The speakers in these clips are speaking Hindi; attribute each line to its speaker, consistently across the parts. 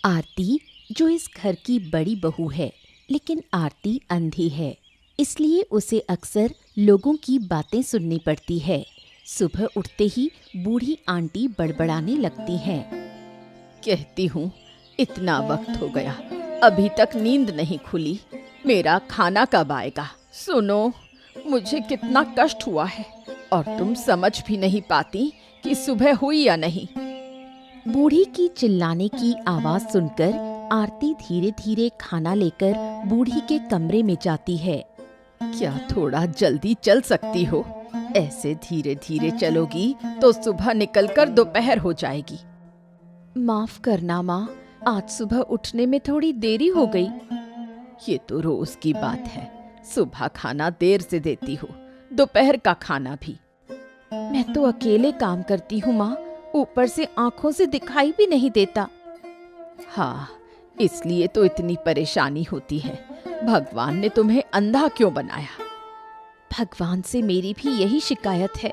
Speaker 1: आरती जो इस घर की बड़ी बहू है, लेकिन आरती अंधी है, इसलिए उसे अक्सर लोगों की बातें सुननी पड़ती है। सुबह उठते ही बूढ़ी आंटी बड़बड़ाने लगती हैं।
Speaker 2: कहती हूँ इतना वक्त हो गया, अभी तक नींद नहीं खुली, मेरा खाना कब आएगा? सुनो, मुझे कितना कष्ट हुआ है और तुम समझ भी नहीं पाती कि सुबह हुई या नहीं।
Speaker 1: बूढ़ी की चिल्लाने की आवाज सुनकर आरती धीरे धीरे खाना लेकर बूढ़ी के कमरे में जाती है।
Speaker 2: क्या थोड़ा जल्दी चल सकती हो? ऐसे धीरे धीरे चलोगी तो सुबह निकलकर दोपहर हो जाएगी।
Speaker 1: माफ करना माँ, आज सुबह उठने में थोड़ी देरी हो गई।
Speaker 2: ये तो रोज की बात है, सुबह खाना देर से देती हो, दोपहर का खाना भी।
Speaker 1: मैं तो अकेले काम करती हूँ माँ, ऊपर से आंखों से दिखाई भी नहीं देता।
Speaker 2: हाँ, इसलिए तो इतनी परेशानी होती है। भगवान ने तुम्हें अंधा क्यों बनाया?
Speaker 1: भगवान से मेरी भी यही शिकायत है।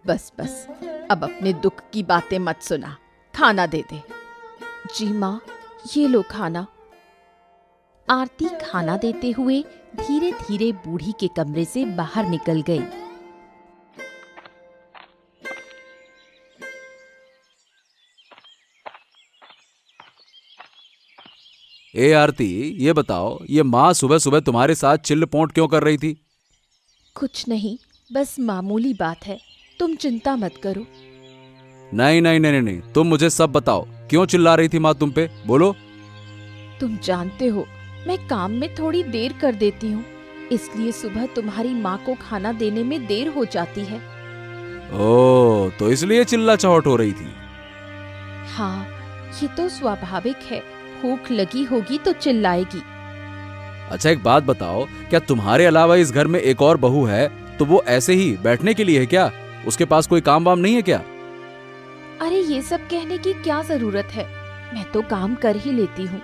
Speaker 2: बस बस, अब अपने दुख की बातें मत सुना, खाना दे दे।
Speaker 1: जी माँ, ये लो खाना। आरती खाना देते हुए धीरे धीरे बूढ़ी के कमरे से बाहर निकल गई।
Speaker 3: ए आरती, ये बताओ, ये माँ सुबह सुबह तुम्हारे साथ चिल्ल-पोंट क्यों कर रही थी?
Speaker 1: कुछ नहीं, बस मामूली बात है, तुम चिंता मत करो।
Speaker 3: नहीं नहीं नहीं नहीं, तुम मुझे सब बताओ, क्यों चिल्ला रही थी माँ तुम पे? बोलो।
Speaker 1: तुम जानते हो, मैं काम में थोड़ी देर कर देती हूँ, इसलिए सुबह तुम्हारी माँ को खाना देने में देर हो जाती है।
Speaker 3: ओह, तो इसलिए चिल्ला चहट हो रही थी?
Speaker 1: हाँ, ये तो स्वाभाविक है, भूख लगी होगी तो चिल्लाएगी।
Speaker 3: अच्छा, एक बात बताओ, क्या तुम्हारे अलावा इस घर में एक और बहू है तो वो ऐसे ही बैठने के लिए है क्या? उसके पास कोई काम वाम नहीं है क्या?
Speaker 1: अरे ये सब कहने की क्या जरूरत है, मैं तो काम कर ही लेती हूँ।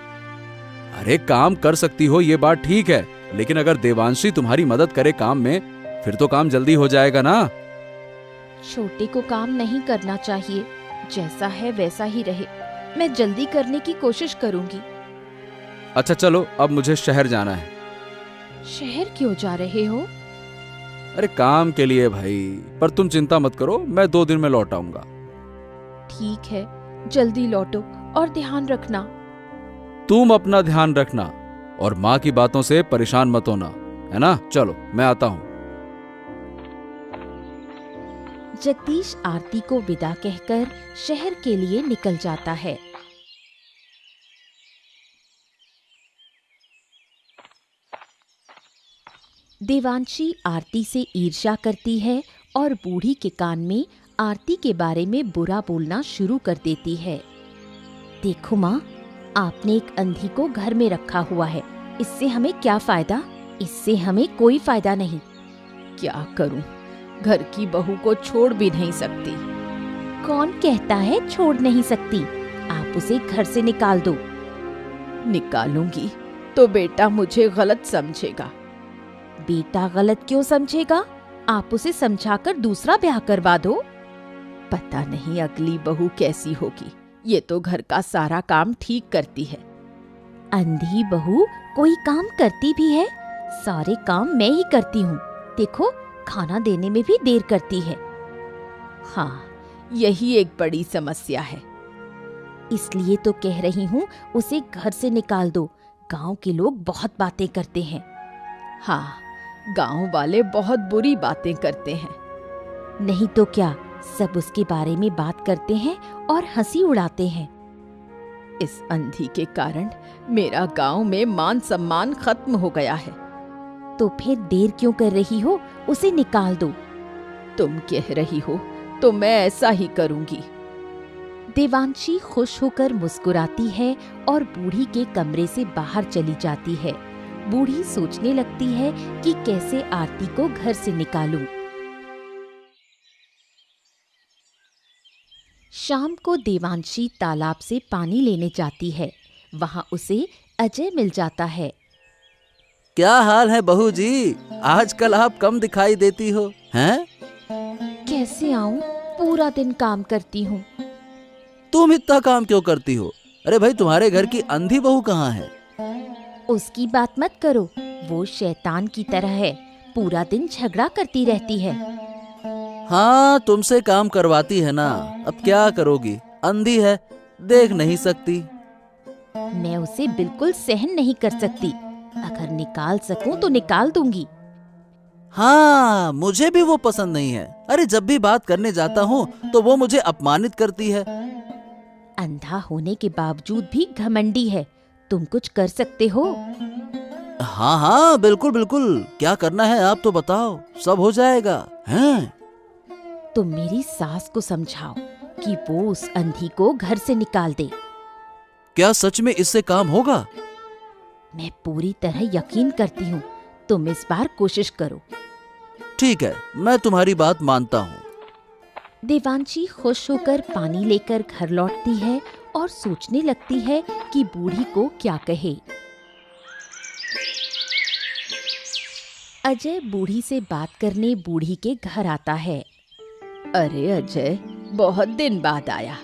Speaker 3: अरे काम कर सकती हो ये बात ठीक है, लेकिन अगर देवांशी तुम्हारी मदद करे काम में, फिर तो काम जल्दी हो जाएगा ना।
Speaker 1: छोटे को काम नहीं करना चाहिए, जैसा है वैसा ही रहे। मैं जल्दी करने की कोशिश करूंगी।
Speaker 3: अच्छा चलो, अब मुझे शहर जाना है।
Speaker 1: शहर क्यों जा रहे हो?
Speaker 3: अरे काम के लिए भाई, पर तुम चिंता मत करो, मैं 2 दिन में लौट आऊंगा।
Speaker 1: ठीक है, जल्दी लौटो और ध्यान रखना।
Speaker 3: तुम अपना ध्यान रखना और माँ की बातों से परेशान मत होना, है ना? चलो मैं आता हूँ।
Speaker 1: जगदीश आरती को विदा कहकर शहर के लिए निकल जाता है। देवांशी आरती से ईर्ष्या करती है और बूढ़ी के कान में आरती के बारे में बुरा बोलना शुरू कर देती है। देखो माँ, आपने एक अंधी को घर में रखा हुआ है, इससे हमें क्या फायदा? इससे हमें कोई फायदा नहीं।
Speaker 2: क्या करूं, घर की बहू को छोड़ भी नहीं सकती।
Speaker 1: कौन कहता है छोड़ नहीं सकती? आप उसे घर से निकाल दो।
Speaker 2: निकालूंगी तो बेटा मुझे गलत समझेगा।
Speaker 1: बेटा गलत क्यों समझेगा? आप उसे समझाकर दूसरा ब्याह करवा दो।
Speaker 2: पता नहीं अगली बहू कैसी होगी, ये तो घर का सारा काम ठीक करती है।
Speaker 1: अंधी बहू कोई काम करती भी है? सारे काम मैं ही करती हूँ। देखो, खाना देने में भी देर करती है।
Speaker 2: हाँ, यही एक बड़ी समस्या है।
Speaker 1: इसलिए तो कह रही हूँ, उसे घर से निकाल दो। गांव के लोग बहुत बातें करते हैं।
Speaker 2: हाँ, गांव वाले बहुत बुरी बातें करते हैं।
Speaker 1: नहीं तो क्या, सब उसके बारे में बात करते हैं और हंसी उड़ाते हैं।
Speaker 2: इस अंधी के कारण मेरा गांव में मान सम्मान खत्म हो गया है।
Speaker 1: तो फिर देर क्यों कर रही हो? उसे निकाल दो।
Speaker 2: तुम कह रही हो तो मैं ऐसा ही करूंगी।
Speaker 1: देवांशी खुश होकर मुस्कुराती है और बूढ़ी के कमरे से बाहर चली जाती है। बूढ़ी सोचने लगती है कि कैसे आरती को घर से निकालूं। शाम को देवांशी तालाब से पानी लेने जाती है। वहां उसे अजय मिल जाता है।
Speaker 4: क्या हाल है बहू जी? आजकल आप कम दिखाई देती हो, हैं?
Speaker 1: कैसे आऊं? पूरा दिन काम करती हूँ।
Speaker 4: तुम इतना काम क्यों करती हो? अरे भाई, तुम्हारे घर की अंधी बहू कहाँ है?
Speaker 1: उसकी बात मत करो, वो शैतान की तरह है, पूरा दिन झगड़ा करती रहती है।
Speaker 4: हाँ, तुमसे काम करवाती है ना, अब क्या करोगी? अंधी है, देख नहीं सकती।
Speaker 1: मैं उसे बिल्कुल सहन नहीं कर सकती, अगर निकाल सकूं तो निकाल दूंगी।
Speaker 4: हाँ, मुझे भी वो पसंद नहीं है। अरे जब भी बात करने जाता हूँ तो वो मुझे अपमानित करती है।
Speaker 1: अंधा होने के बावजूद भी घमंडी है, तुम कुछ कर सकते हो?
Speaker 4: हाँ हाँ, बिल्कुल बिल्कुल, क्या करना है आप तो बताओ, सब हो जाएगा। हैं?
Speaker 1: तुम मेरी सास को समझाओ कि वो उस अंधी को घर से निकाल दे।
Speaker 4: क्या सच में इससे काम होगा?
Speaker 1: मैं पूरी तरह यकीन करती हूँ, तुम इस बार कोशिश करो।
Speaker 4: ठीक है, मैं तुम्हारी बात मानता हूँ।
Speaker 1: देवांशी खुश होकर पानी लेकर घर लौटती है और सोचने लगती है कि बूढ़ी को क्या कहे। अजय बूढ़ी से बात करने बूढ़ी के घर आता है।
Speaker 2: अरे अजय, बहुत दिन बाद आया,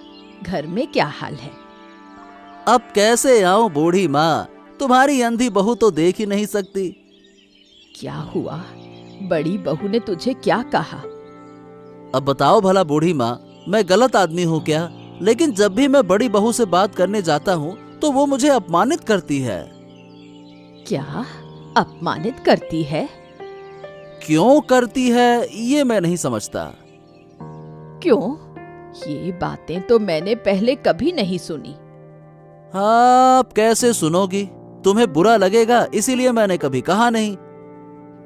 Speaker 2: घर में क्या हाल है?
Speaker 4: अब कैसे आऊं बूढ़ी माँ, तुम्हारी अंधी बहू तो देख ही नहीं सकती।
Speaker 2: क्या हुआ? बड़ी बहू ने तुझे क्या कहा?
Speaker 4: अब बताओ भला बूढ़ी माँ, मैं गलत आदमी हूँ क्या? लेकिन जब भी मैं बड़ी बहू से बात करने जाता हूँ तो वो मुझे अपमानित करती है।
Speaker 2: क्या अपमानित करती है?
Speaker 4: क्यों करती है ये मैं नहीं समझता।
Speaker 2: क्यों? ये बातें तो मैंने पहले कभी नहीं सुनी।
Speaker 4: हाँ, अब कैसे सुनोगी? तुम्हें बुरा लगेगा, इसीलिए मैंने कभी कहा नहीं।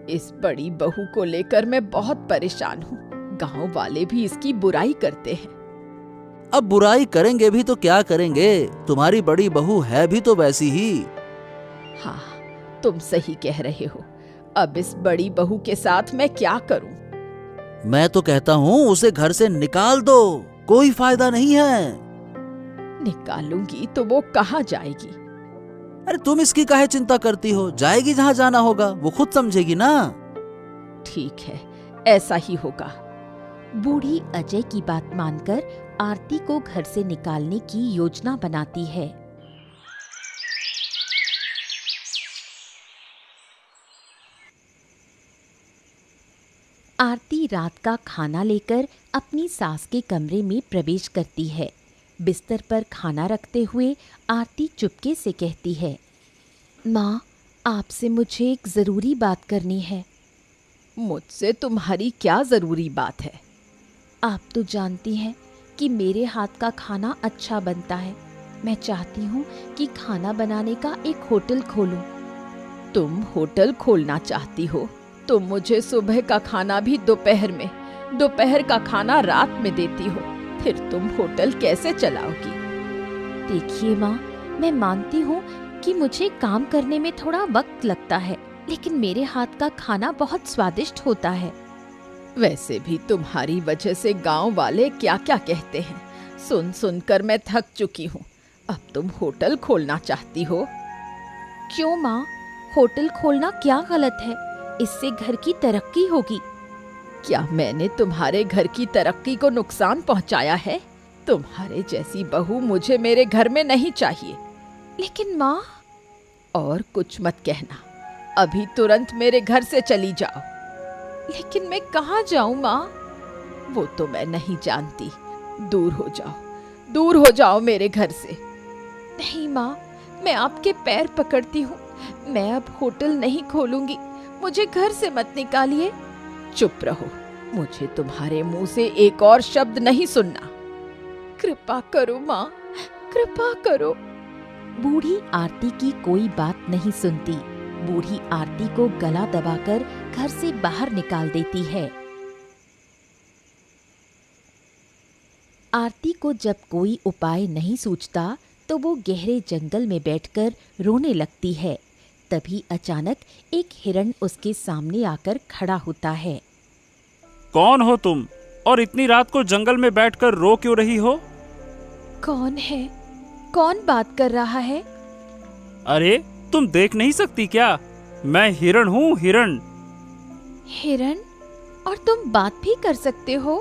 Speaker 2: इस बड़ी बहू को लेकर मैं बहुत परेशान हूँ। गांव वाले भी इसकी बुराई करते हैं।
Speaker 4: अब बुराई करेंगे भी तो क्या करेंगे, तुम्हारी बड़ी बहू है भी तो वैसी ही।
Speaker 2: हाँ, तुम सही कह रहे हो। अब इस बड़ी बहू के साथ मैं क्या करूं?
Speaker 4: मैं तो कहता हूँ उसे घर से निकाल दो, कोई फायदा नहीं है।
Speaker 2: निकालूंगी तो वो कहाँ जाएगी?
Speaker 4: अरे तुम इसकी काहे चिंता करती हो, जाएगी जहाँ जाना होगा, वो खुद समझेगी ना।
Speaker 2: ठीक है, ऐसा ही होगा।
Speaker 1: बूढ़ी अजय की बात मानकर आरती को घर से निकालने की योजना बनाती है। आरती रात का खाना लेकर अपनी सास के कमरे में प्रवेश करती है। बिस्तर पर खाना रखते हुए आरती चुपके से कहती है, माँ, आपसे मुझे एक ज़रूरी बात करनी है।
Speaker 2: मुझसे तुम्हारी क्या ज़रूरी बात है?
Speaker 1: आप तो जानती हैं कि मेरे हाथ का खाना अच्छा बनता है। मैं चाहती हूँ कि खाना बनाने का एक होटल खोलूँ।
Speaker 2: तुम होटल खोलना चाहती हो? तुम मुझे सुबह का खाना भी दोपहर में, दोपहर का खाना रात में देती हो, फिर तुम होटल कैसे चलाओगी?
Speaker 1: देखिए माँ, मैं मानती हूँ कि मुझे काम करने में थोड़ा वक्त लगता है, लेकिन मेरे हाथ का खाना बहुत स्वादिष्ट होता है।
Speaker 2: वैसे भी तुम्हारी वजह से गांव वाले क्या क्या कहते हैं, सुन सुनकर मैं थक चुकी हूँ। अब तुम होटल खोलना चाहती हो?
Speaker 1: क्यों माँ, होटल खोलना क्या गलत है? इससे घर की तरक्की होगी।
Speaker 2: क्या मैंने तुम्हारे घर की तरक्की को नुकसान पहुंचाया है? तुम्हारे जैसी बहू मुझे मेरे घर में नहीं चाहिए।
Speaker 1: लेकिन माँ।
Speaker 2: और कुछ मत कहना, अभी तुरंत मेरे घर से चली जाओ।
Speaker 1: लेकिन मैं कहाँ जाऊँ माँ?
Speaker 2: वो तो मैं नहीं जानती। दूर हो जाओ, दूर हो जाओ मेरे घर से।
Speaker 1: नहीं माँ, मैं आपके पैर पकड़ती हूँ, मैं अब होटल नहीं खोलूंगी। मुझे घर से मत निकालिए।
Speaker 2: चुप रहो, मुझे तुम्हारे मुंह से एक और शब्द नहीं सुनना।
Speaker 1: कृपा करो माँ, कृपा करो। बूढ़ी आरती की कोई बात नहीं सुनती। बूढ़ी आरती को गला दबाकर घर से बाहर निकाल देती है। आरती को जब कोई उपाय नहीं सूझता तो वो गहरे जंगल में बैठकर रोने लगती है। तभी अचानक एक हिरण उसके सामने आकर खड़ा होता है।
Speaker 5: कौन हो तुम और इतनी रात को जंगल में बैठकर रो क्यों रही हो?
Speaker 1: कौन है? कौन बात कर रहा है?
Speaker 5: अरे तुम देख नहीं सकती क्या? मैं हिरण हूँ, हिरण।
Speaker 1: हिरण? और तुम बात भी कर सकते हो?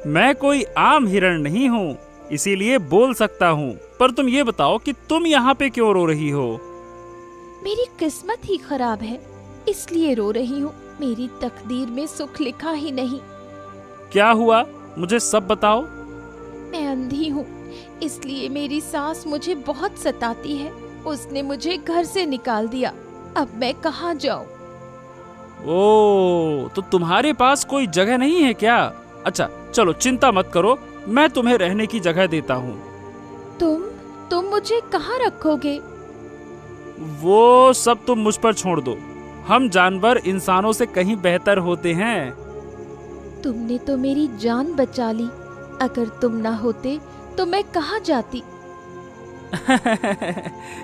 Speaker 5: मैं कोई आम हिरण नहीं हूँ, इसीलिए बोल सकता हूँ। पर तुम ये बताओ कि तुम यहाँ पे क्यों रो रही हो?
Speaker 1: मेरी किस्मत ही खराब है, इसलिए रो रही हूँ। मेरी तकदीर में सुख लिखा ही नहीं।
Speaker 5: क्या हुआ, मुझे सब बताओ।
Speaker 1: मैं अंधी हूँ, इसलिए मेरी सास मुझे बहुत सताती है। उसने मुझे घर से निकाल दिया। अब मैं कहाँ जाऊँ?
Speaker 5: ओ, तो तुम्हारे पास कोई जगह नहीं है क्या? अच्छा चलो चिंता मत करो, मैं तुम्हें रहने की जगह देता हूँ।
Speaker 1: तुम मुझे कहाँ रखोगे?
Speaker 5: वो सब तुम मुझ पर छोड़ दो। हम जानवर इंसानों से कहीं बेहतर होते हैं।
Speaker 1: तुमने तो मेरी जान बचा ली। अगर तुम ना होते तो मैं कहाँ जाती?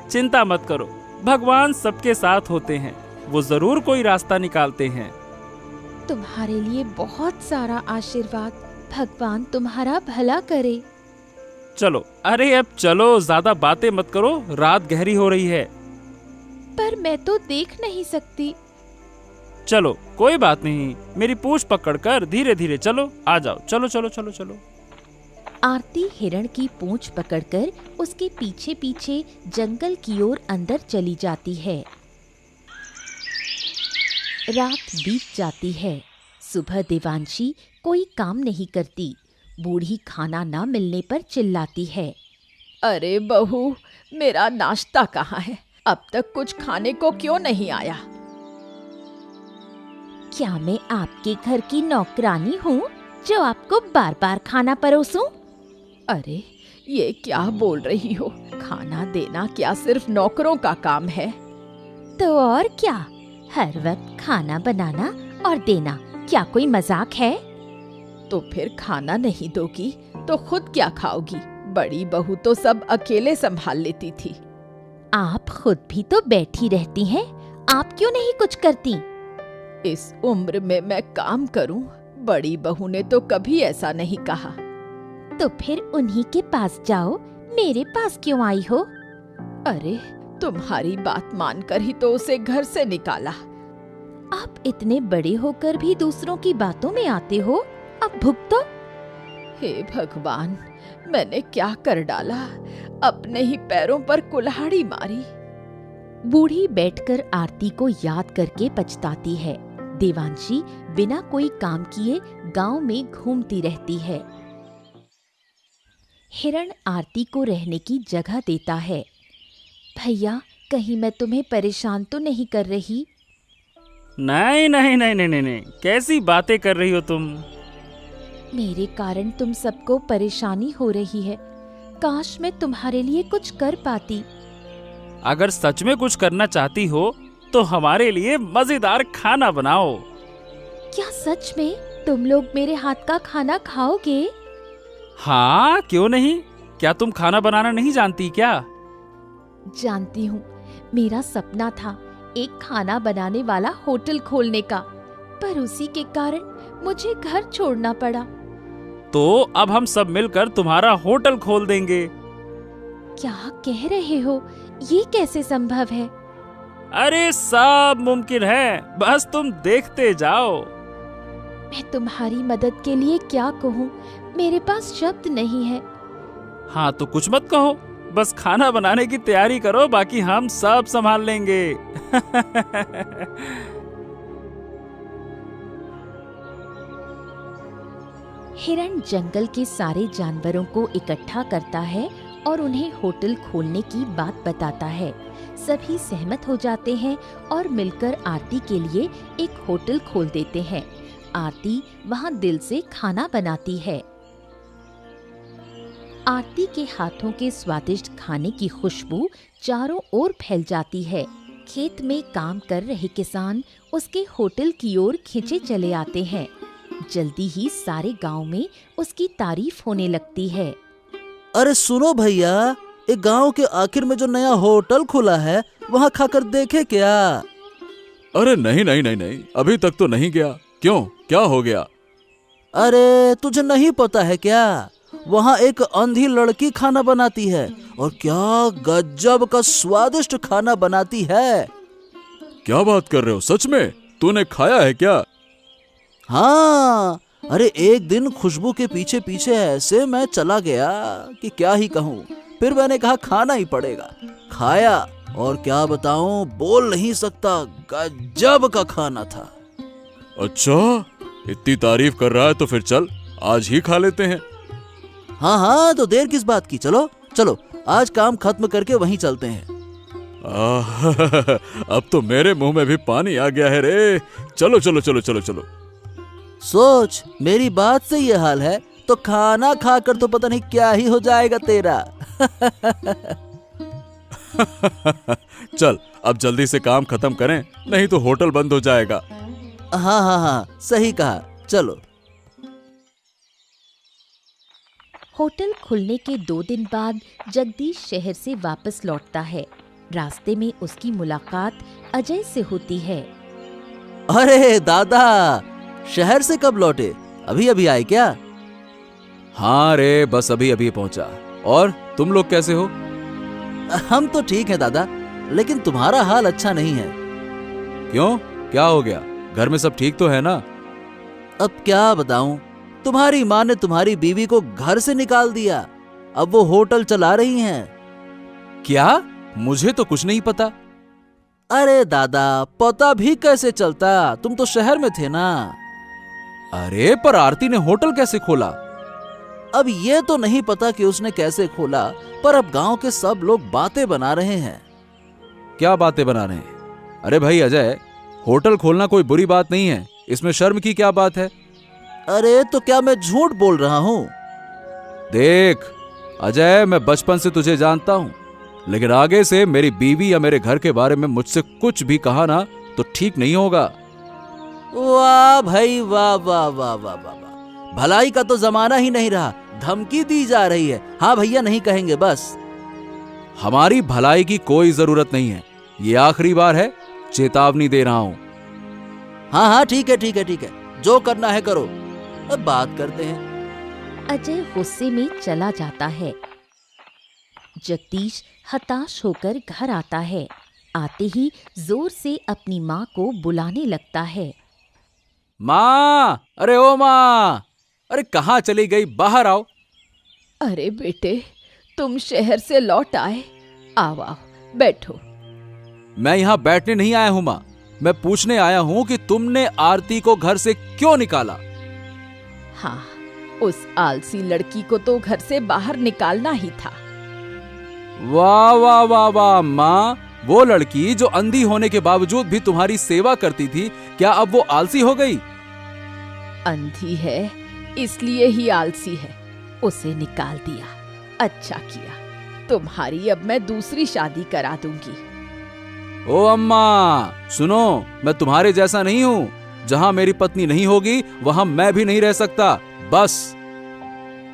Speaker 5: चिंता मत करो, भगवान सबके साथ होते हैं, वो जरूर कोई रास्ता निकालते हैं।
Speaker 1: तुम्हारे लिए बहुत सारा आशीर्वाद। भगवान तुम्हारा भला करे।
Speaker 5: चलो, अरे अब चलो, ज्यादा बातें मत करो, रात गहरी हो रही है।
Speaker 1: पर मैं तो देख नहीं सकती।
Speaker 5: चलो कोई बात नहीं, मेरी पूंछ पकड़कर धीरे धीरे चलो, आ जाओ, चलो चलो चलो चलो।
Speaker 1: आरती हिरण की पूंछ पकड़कर उसके पीछे पीछे जंगल की ओर अंदर चली जाती है। रात बीत जाती है। सुबह देवांशी कोई काम नहीं करती। बूढ़ी खाना ना मिलने पर चिल्लाती है।
Speaker 2: अरे बहू, मेरा नाश्ता कहाँ है? अब तक कुछ खाने को क्यों नहीं आया?
Speaker 1: क्या मैं आपके घर की नौकरानी हूँ जो आपको बार बार खाना परोसूं?
Speaker 2: अरे ये क्या बोल रही हो? खाना देना क्या सिर्फ नौकरों का काम है?
Speaker 1: तो और क्या, हर वक्त खाना बनाना और देना क्या कोई मजाक है?
Speaker 2: तो फिर खाना नहीं दोगी तो खुद क्या खाओगी? बड़ी बहू तो सब अकेले संभाल लेती थी।
Speaker 1: आप खुद भी तो बैठी रहती हैं, आप क्यों नहीं कुछ करती?
Speaker 2: इस उम्र में मैं काम करूं? बड़ी बहू ने तो कभी ऐसा नहीं कहा।
Speaker 1: तो फिर उन्हीं के पास जाओ, मेरे पास क्यों आई हो?
Speaker 2: अरे तुम्हारी बात मानकर ही तो उसे घर से निकाला।
Speaker 1: आप इतने बड़े होकर भी दूसरों की बातों में आते हो, अब भुगतो।
Speaker 2: हे भगवान, मैंने क्या कर डाला? अपने ही पैरों पर कुल्हाड़ी मारी।
Speaker 1: बूढ़ी बैठकर आरती को याद करके पछताती है। देवांशी बिना कोई काम किए गांव में घूमती रहती है। हिरण आरती को रहने की जगह देता है। भैया, कहीं मैं तुम्हें परेशान तो नहीं कर रही?
Speaker 5: नहीं नहीं नहीं नहीं नहीं, कैसी बातें कर रही हो तुम?
Speaker 1: मेरे कारण तुम सबको परेशानी हो रही है। काश मैं तुम्हारे लिए कुछ कर पाती।
Speaker 5: अगर सच में कुछ करना चाहती हो तो हमारे लिए मजेदार खाना बनाओ।
Speaker 1: क्या सच में तुम लोग मेरे हाथ का खाना खाओगे?
Speaker 5: हाँ, क्यों नहीं? क्या तुम खाना बनाना नहीं जानती क्या?
Speaker 1: जानती हूँ, मेरा सपना था एक खाना बनाने वाला होटल खोलने का, पर उसी के कारण मुझे घर छोड़ना पड़ा।
Speaker 5: तो अब हम सब मिलकर तुम्हारा होटल खोल देंगे।
Speaker 1: क्या कह रहे हो? ये कैसे संभव है?
Speaker 5: अरे सब मुमकिन है, बस तुम देखते जाओ।
Speaker 1: मैं तुम्हारी मदद के लिए क्या कहूँ, मेरे पास शब्द नहीं है।
Speaker 5: हाँ तो कुछ मत कहो, बस खाना बनाने की तैयारी करो, बाकी हम सब संभाल लेंगे।
Speaker 1: हिरण जंगल के सारे जानवरों को इकट्ठा करता है और उन्हें होटल खोलने की बात बताता है। सभी सहमत हो जाते हैं और मिलकर आरती के लिए एक होटल खोल देते हैं। आरती वहां दिल से खाना बनाती है। आरती के हाथों के स्वादिष्ट खाने की खुशबू चारों ओर फैल जाती है। खेत में काम कर रहे किसान उसके होटल की ओर खींचे चले आते हैं। जल्दी ही सारे गांव में उसकी तारीफ होने लगती है।
Speaker 4: अरे सुनो भैया, एक गांव के आखिर में जो नया होटल खुला है वहाँ खाकर देखे क्या?
Speaker 3: अरे नहीं नहीं नहीं नहीं, अभी तक तो नहीं गया। क्यों, क्या हो गया?
Speaker 4: अरे तुझे नहीं पता है क्या? वहाँ एक अंधी लड़की खाना बनाती है और क्या गजब का स्वादिष्ट खाना बनाती है।
Speaker 3: क्या बात कर रहे हो? सच में? तूने खाया है क्या?
Speaker 4: हाँ, अरे एक दिन खुशबू के पीछे पीछे ऐसे मैं चला गया कि क्या ही कहूँ। फिर मैंने कहा खाना ही पड़ेगा। खाया और क्या बताऊं, बोल नहीं सकता, गजब का खाना था।
Speaker 3: अच्छा, इतनी तारीफ कर रहा है तो फिर चल आज ही खा लेते हैं।
Speaker 4: हाँ हाँ, तो देर किस बात की, चलो चलो आज काम खत्म करके वहीं चलते हैं।
Speaker 3: अब तो मेरे मुंह में भी पानी आ गया है रे। चलो चलो चलो चलो चलो।
Speaker 4: सोच, मेरी बात से ये हाल है तो खाना खाकर तो पता नहीं क्या ही हो जाएगा तेरा।
Speaker 3: चल अब जल्दी से काम खत्म करें, नहीं तो होटल बंद हो जाएगा।
Speaker 4: हाँ हाँ हाँ, सही कहा, चलो।
Speaker 1: होटल खुलने के 2 दिन बाद जगदीश शहर से वापस लौटता है। रास्ते में उसकी मुलाकात अजय से होती है।
Speaker 4: अरे दादा, शहर से कब लौटे? अभी अभी आए क्या?
Speaker 3: हाँ रे, बस अभी अभी पहुंचा। और तुम लोग कैसे हो?
Speaker 4: हम तो ठीक हैं दादा, लेकिन तुम्हारा हाल अच्छा नहीं है।
Speaker 3: क्यों, क्या हो गया? घर में सब ठीक तो है ना?
Speaker 4: अब क्या बताऊं, तुम्हारी माँ ने तुम्हारी बीवी को घर से निकाल दिया। अब वो होटल चला रही हैं।
Speaker 3: क्या? मुझे तो कुछ नहीं पता।
Speaker 4: अरे दादा, पता भी कैसे चलता, तुम तो शहर में थे ना।
Speaker 3: अरे पर आरती ने होटल कैसे खोला?
Speaker 4: अब ये तो नहीं पता कि उसने कैसे खोला, पर अब गांव के सब लोग बातें बना रहे हैं।
Speaker 3: क्या बातें बना रहे हैं? अरे भाई अजय, होटल खोलना कोई बुरी बात नहीं है, इसमें शर्म की क्या बात है?
Speaker 4: अरे तो क्या मैं झूठ बोल रहा हूँ?
Speaker 3: देख अजय, मैं बचपन से तुझे जानता हूं, लेकिन आगे से मेरी बीवी या मेरे घर के बारे में मुझसे कुछ भी कहा ना तो ठीक नहीं होगा।
Speaker 4: वाह भाई वाह वाह वाह वाह वाह वाह, भलाई का तो जमाना ही नहीं रहा, धमकी दी जा रही है। हाँ भैया, नहीं कहेंगे बस।
Speaker 3: हमारी भलाई की कोई जरूरत नहीं है, ये आखिरी बार है, चेतावनी दे रहा हूं।
Speaker 4: हाँ हाँ ठीक है ठीक है ठीक है, जो करना है करो, अब बात करते हैं।
Speaker 1: अजय गुस्से में चला जाता है। जगदीश हताश होकर घर आता है। आते ही जोर से अपनी माँ को बुलाने लगता है।
Speaker 3: माँ, अरे ओ माँ, अरे कहाँ चली गई? बाहर आओ।
Speaker 2: अरे बेटे, तुम शहर से लौट आए? आओ आओ, बैठो।
Speaker 3: मैं यहाँ बैठने नहीं आया हूँ माँ, मैं पूछने आया हूँ कि तुमने आरती को घर से क्यों निकाला?
Speaker 2: हाँ, उस आलसी लड़की को तो घर से बाहर निकालना ही था।
Speaker 3: वाह वाह वाह वाह माँ, वो लड़की जो अंधी होने के बावजूद भी तुम्हारी सेवा करती थी, क्या अब वो आलसी हो गई?
Speaker 2: अंधी है इसलिए ही आलसी है, उसे निकाल दिया। अच्छा किया, तुम्हारी अब मैं दूसरी शादी करा दूंगी।
Speaker 3: ओ अम्मा सुनो, मैं तुम्हारे जैसा नहीं हूँ, जहाँ मेरी पत्नी नहीं होगी वहाँ मैं भी नहीं रह सकता, बस।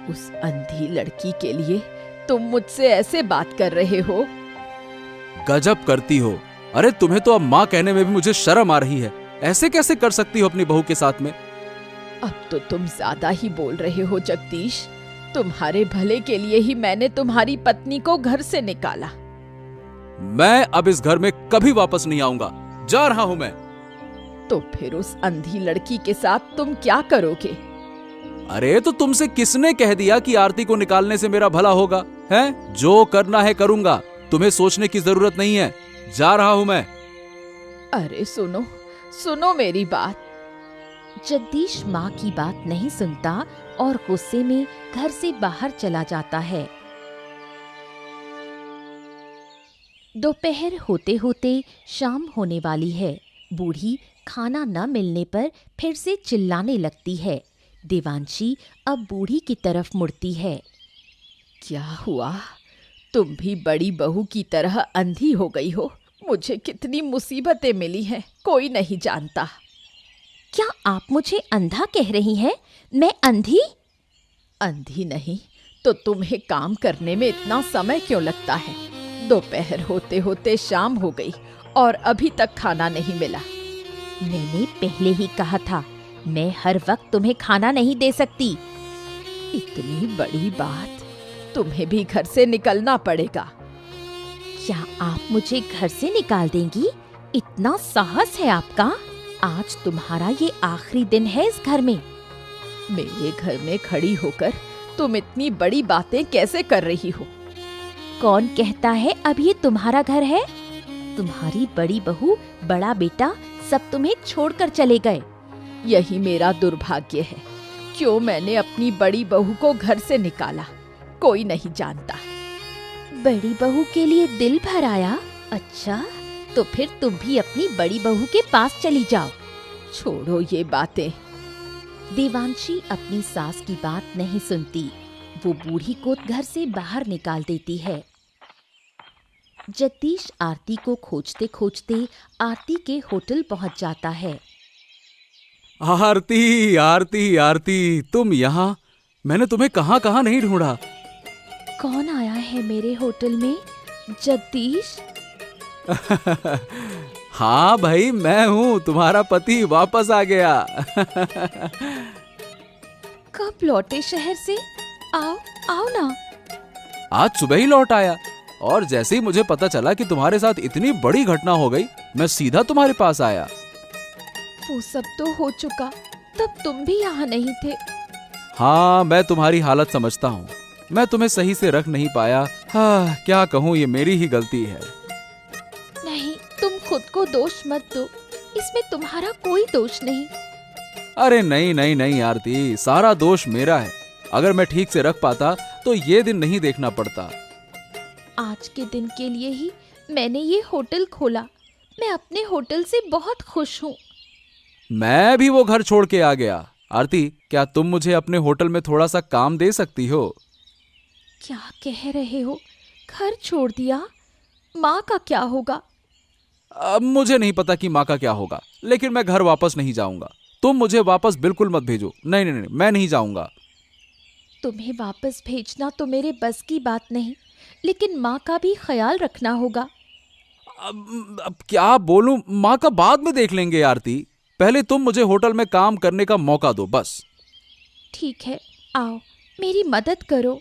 Speaker 2: उस अंधी लड़की के लिए तुम मुझसे ऐसे बात कर रहे हो?
Speaker 3: गजब करती हो। अरे तुम्हें तो अब माँ कहने में भी मुझे शर्म आ रही है, ऐसे कैसे कर सकती हो अपनी बहू के साथ में?
Speaker 2: अब तो तुम ज्यादा ही बोल रहे हो जगदीश, तुम्हारे भले के लिए ही मैंने तुम्हारी पत्नी को घर से निकाला।
Speaker 3: मैं अब इस घर में कभी वापस नहीं आऊंगा, जा रहा हूं मैं।
Speaker 2: तो फिर उस अंधी लड़की के साथ तुम क्या करोगे?
Speaker 3: अरे तो तुमसे किसने कह दिया कि आरती को निकालने से मेरा भला होगा? हैं? जो करना है करूंगा, तुम्हें सोचने की जरूरत नहीं है, जा रहा हूं मैं।
Speaker 2: अरे सुनो सुनो मेरी बात।
Speaker 1: जगदीश माँ की बात नहीं सुनता और गुस्से में घर से बाहर चला जाता है। दोपहर होते होते शाम होने वाली है। बूढ़ी खाना न मिलने पर फिर से चिल्लाने लगती है। देवांशी अब बूढ़ी की तरफ मुड़ती है।
Speaker 2: क्या हुआ? तुम भी बड़ी बहू की तरह अंधी हो गई हो? मुझे कितनी मुसीबतें मिली हैं, कोई नहीं जानता।
Speaker 1: क्या आप मुझे अंधा कह रही हैं? मैं अंधी?
Speaker 2: अंधी नहीं तो तुम्हें काम करने में इतना समय क्यों लगता है? दोपहर होते होते शाम हो गई और अभी तक खाना नहीं मिला।
Speaker 1: मैंने पहले ही कहा था, मैं हर वक्त तुम्हें खाना नहीं दे सकती।
Speaker 2: इतनी बड़ी बात, तुम्हें भी घर से निकलना पड़ेगा।
Speaker 1: क्या आप मुझे घर से निकाल देंगी? इतना साहस है आपका? आज तुम्हारा ये आखिरी दिन है इस घर में।
Speaker 2: मेरे घर में खड़ी होकर तुम इतनी बड़ी बातें कैसे कर रही हो?
Speaker 1: कौन कहता है अब ये तुम्हारा घर है? तुम्हारी बड़ी बहू, बड़ा बेटा सब तुम्हें छोड़कर चले गए।
Speaker 2: यही मेरा दुर्भाग्य है। क्यों मैंने अपनी बड़ी बहू को घर से निकाला, कोई नहीं जानता।
Speaker 1: बड़ी बहू के लिए दिल भर आया? अच्छा, तो फिर तुम भी अपनी बड़ी बहू के पास चली जाओ।
Speaker 2: छोड़ो ये बातें।
Speaker 1: देवांशी अपनी सास की बात नहीं सुनती। वो बूढ़ी को घर से बाहर निकाल देती है। जगदीश आरती को खोजते खोजते आरती के होटल पहुंच जाता है।
Speaker 3: आरती, आरती, आरती, तुम यहाँ? मैंने तुम्हें कहाँ कहाँ नहीं ढूंढा।
Speaker 1: कौन आया है मेरे होटल में? जगदीश?
Speaker 3: हाँ भाई, मैं हूँ, तुम्हारा पति वापस आ गया।
Speaker 1: कब लौटे शहर से? आओ आओ ना।
Speaker 3: आज सुबह ही लौट आया, और जैसे ही मुझे पता चला कि तुम्हारे साथ इतनी बड़ी घटना हो गई, मैं सीधा तुम्हारे पास आया।
Speaker 1: वो सब तो हो चुका, तब तुम भी यहाँ नहीं थे।
Speaker 3: हाँ, मैं तुम्हारी हालत समझता हूँ। मैं तुम्हें सही से रख नहीं पाया। हाँ, क्या कहूँ, ये मेरी ही गलती है।
Speaker 1: नहीं, तुम खुद को दोष मत दो, इसमें तुम्हारा कोई दोष नहीं।
Speaker 3: अरे नहीं नहीं नहीं आरती, सारा दोष मेरा है। अगर मैं ठीक से रख पाता तो ये दिन नहीं देखना पड़ता।
Speaker 1: आज के दिन के लिए ही मैंने ये होटल खोला। मैं अपने होटल से बहुत खुश हूँ।
Speaker 3: मैं भी वो घर छोड़ के आ गया। आरती, क्या तुम मुझे अपने होटल में थोड़ा सा काम दे सकती हो?
Speaker 1: क्या कह रहे हो? घर छोड़ दिया? माँ का क्या होगा?
Speaker 3: अब मुझे नहीं पता कि माँ का क्या होगा, लेकिन मैं घर वापस नहीं जाऊंगा। तुम मुझे वापस बिल्कुल मत भेजो। नहीं नहीं नहीं, मैं नहीं जाऊंगा।
Speaker 1: तुम्हें वापस भेजना तो मेरे बस की बात नहीं, लेकिन माँ का भी ख्याल रखना होगा।
Speaker 3: अब क्या बोलूं, माँ का बाद में देख लेंगे आरती। पहले तुम मुझे होटल में काम करने का मौका दो, बस।
Speaker 1: ठीक है, आओ मेरी मदद करो।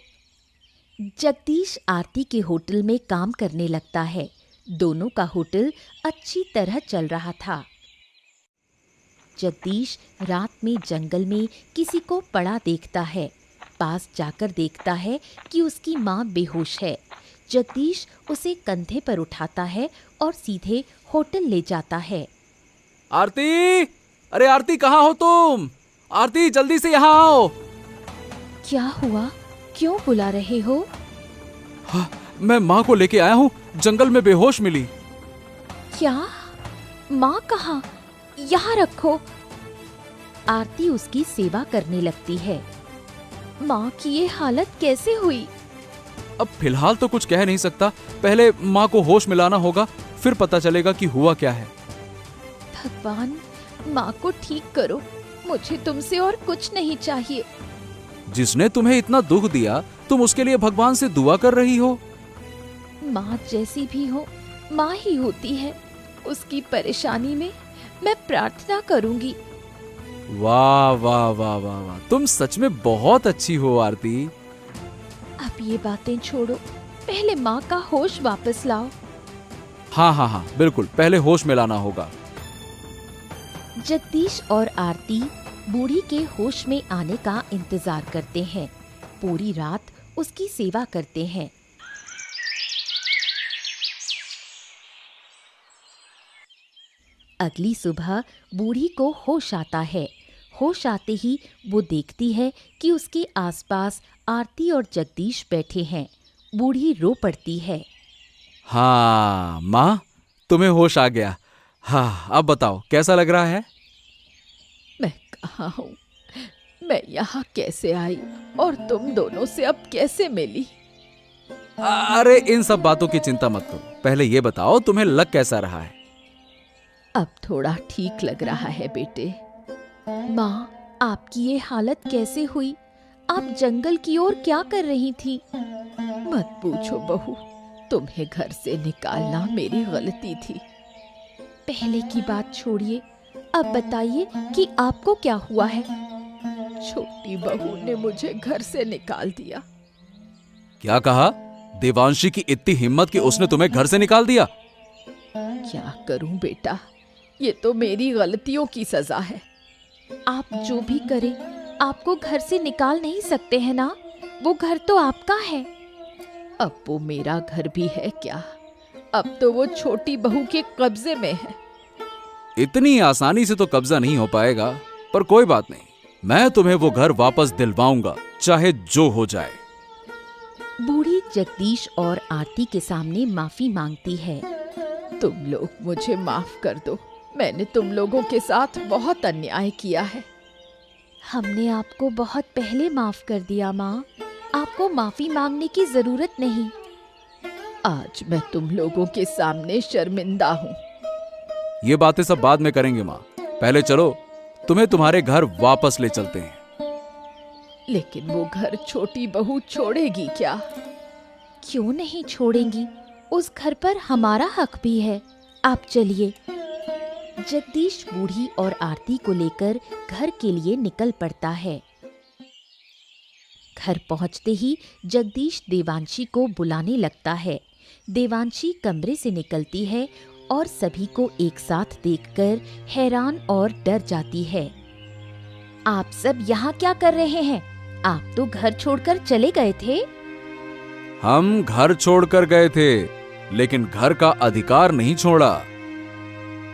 Speaker 1: जगदीश आरती के होटल में काम करने लगता है। दोनों का होटल अच्छी तरह चल रहा था। जगदीश रात में जंगल में किसी को पड़ा देखता है। पास जाकर देखता है कि उसकी माँ बेहोश है। जगदीश उसे कंधे पर उठाता है और सीधे होटल ले जाता है।
Speaker 3: आरती, अरे आरती, कहाँ हो तुम? आरती, जल्दी से यहाँ आओ।
Speaker 1: क्या हुआ? क्यों बुला रहे हो?
Speaker 3: हाँ, मैं माँ को लेके आया हूँ, जंगल में बेहोश मिली।
Speaker 1: क्या? माँ कहाँ? यहाँ रखो। आरती उसकी सेवा करने लगती है। माँ की ये हालत कैसे हुई?
Speaker 3: अब फिलहाल तो कुछ कह नहीं सकता। पहले माँ को होश मिलाना होगा, फिर पता चलेगा कि हुआ क्या है।
Speaker 1: भगवान, माँ को ठीक करो। मुझे तुमसे और कुछ नहीं चाहिए।
Speaker 3: जिसने तुम्हें इतना दुख दिया, तुम उसके लिए भगवान से दुआ कर रही हो?
Speaker 1: माँ जैसी भी हो, माँ ही होती है। उसकी परेशानी में मैं प्रार्थना करूंगी।
Speaker 3: वाह वाह वाह वाह वाह, तुम सच में बहुत अच्छी हो आरती।
Speaker 1: अब ये बातें छोड़ो, पहले माँ का होश वापस लाओ।
Speaker 3: हाँ हाँ हाँ, बिल्कुल, पहले होश में लाना होगा।
Speaker 1: जगदीश और आरती बूढ़ी के होश में आने का इंतजार करते हैं। पूरी रात उसकी सेवा करते हैं। अगली सुबह बूढ़ी को होश आता है। होश आते ही वो देखती है कि उसके आसपास आरती और जगदीश बैठे हैं। बूढ़ी रो पड़ती है।
Speaker 3: हाँ माँ, तुम्हें होश आ गया। हाँ, अब बताओ कैसा लग रहा है?
Speaker 2: मैं कहाँ हूँ? मैं यहाँ कैसे आई और तुम दोनों से अब कैसे मिली?
Speaker 3: अरे इन सब बातों की चिंता मत करो, पहले ये बताओ तुम्हें लग कैसा रहा है?
Speaker 2: अब थोड़ा ठीक लग रहा है बेटे।
Speaker 1: माँ, आपकी ये हालत कैसे हुई? आप जंगल की ओर क्या कर रही थी?
Speaker 2: मत पूछो बहू, तुम्हें घर से निकालना मेरी गलती थी।
Speaker 1: पहले की बात छोड़िए, अब बताइए कि आपको क्या हुआ है?
Speaker 2: छोटी बहू ने मुझे घर से निकाल दिया।
Speaker 3: क्या कहा? देवांशी की इतनी हिम्मत कि उसने तुम्हें घर से निकाल दिया?
Speaker 2: क्या करूं बेटा, ये तो मेरी गलतियों की सजा है।
Speaker 1: आप जो भी करें, आपको घर से निकाल नहीं सकते हैं ना? वो घर तो आपका है।
Speaker 2: अब वो मेरा घर भी है क्या? अब तो वो छोटी बहू के कब्जे में है।
Speaker 3: इतनी आसानी से तो कब्जा नहीं हो पाएगा, पर कोई बात नहीं, मैं तुम्हें वो घर वापस दिलवाऊंगा, चाहे जो हो जाए।
Speaker 1: बूढ़ी जगदीश और आरती के सामने माफी मांगती है।
Speaker 2: तुम लोग मुझे माफ कर दो, मैंने तुम लोगों के साथ बहुत अन्याय किया है।
Speaker 1: हमने आपको बहुत पहले माफ कर दिया माँ, आपको माफी मांगने की जरूरत नहीं।
Speaker 2: आज मैं तुम लोगों के सामने शर्मिंदा हूँ।
Speaker 3: ये बातें सब बाद में करेंगे माँ, पहले चलो तुम्हें तुम्हारे घर वापस ले चलते हैं।
Speaker 2: लेकिन वो घर छोटी बहू छोड़ेगी क्या?
Speaker 1: क्यों नहीं छोड़ेंगी? उस घर पर हमारा हक भी है। आप चलिए। जगदीश बूढ़ी और आरती को लेकर घर के लिए निकल पड़ता है। घर पहुंचते ही जगदीश देवांशी को बुलाने लगता है। देवांशी कमरे से निकलती है और सभी को एक साथ देखकर हैरान और डर जाती है। आप सब यहाँ क्या कर रहे हैं? आप तो घर छोड़कर चले गए थे।
Speaker 3: हम घर छोड़कर गए थे, लेकिन घर का अधिकार नहीं छोड़ा।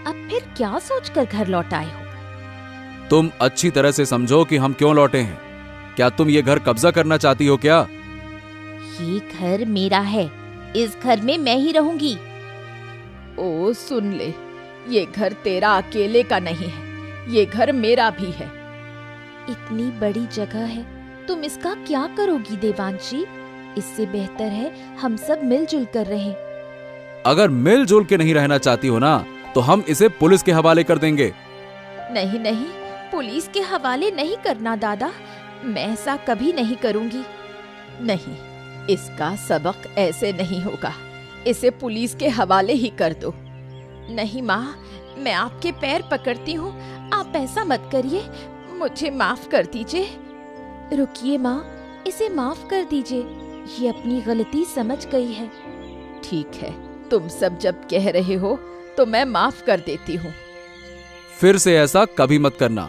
Speaker 1: अब फिर क्या सोचकर घर लौट आए हो?
Speaker 3: तुम अच्छी तरह से समझो कि हम क्यों लौटे हैं। क्या तुम ये घर कब्जा करना चाहती हो क्या?
Speaker 1: ये घर मेरा है, इस घर में मैं ही रहूंगी।
Speaker 2: ओ सुन ले, ये घर तेरा अकेले का नहीं है, ये घर मेरा भी है।
Speaker 1: इतनी बड़ी जगह है, तुम इसका क्या करोगी देवांशी? इससे बेहतर है हम सब मिलजुल कर रहें।
Speaker 3: अगर मिलजुल के नहीं रहना चाहती हो ना, तो हम इसे पुलिस के हवाले कर देंगे।
Speaker 1: नहीं नहीं, पुलिस के हवाले नहीं करना दादा, मैं ऐसा कभी नहीं करूंगी।
Speaker 2: नहीं, इसका सबक ऐसे नहीं होगा, इसे पुलिस के हवाले ही कर दो।
Speaker 1: नहीं माँ, मैं आपके पैर पकड़ती हूँ, आप ऐसा मत करिए, मुझे माफ कर दीजिए। रुकिए माँ, इसे माफ कर दीजिए, ये अपनी गलती समझ गई है।
Speaker 2: ठीक है, तुम सब जब कह रहे हो तो मैं माफ कर देती हूँ।
Speaker 3: फिर से ऐसा कभी मत करना।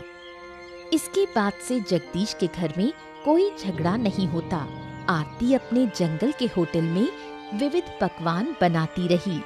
Speaker 1: इसके बाद से जगदीश के घर में कोई झगड़ा नहीं होता। आरती अपने जंगल के होटल में विविध पकवान बनाती रही।